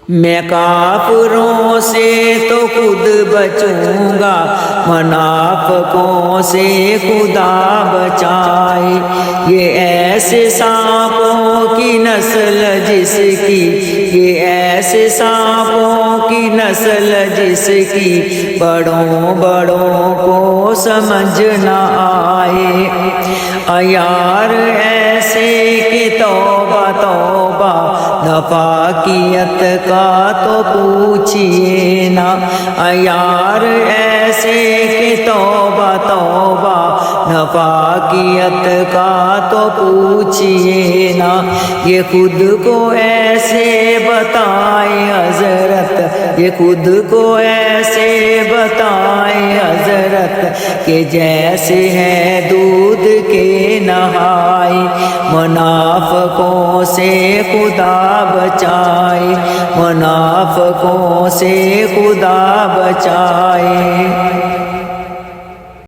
میں کافروں سے تو خود بچوں گا، منافقوں سے خدا بچائے۔ یہ ایسے سانپوں کی نسل جس کی، یہ ایسے سانپوں کی نسل جس کی بڑوں بڑوں کو سمجھ نہ آئے۔ یار ایسے کہ توبہ توبہ، نفاقیت کا تو پوچھئے نا۔ یار ایسے کہ توبہ توبہ، نفاقیت کا تو پوچھئے نا۔ یہ خود کو ایسے بتائے حضرت، یہ خود کو ایسے بتائے حضرت کہ جیسے ہے دودھ کے نہائے۔ منافقوں سے خدا بچائے، منافقوں سے خدا بچائے۔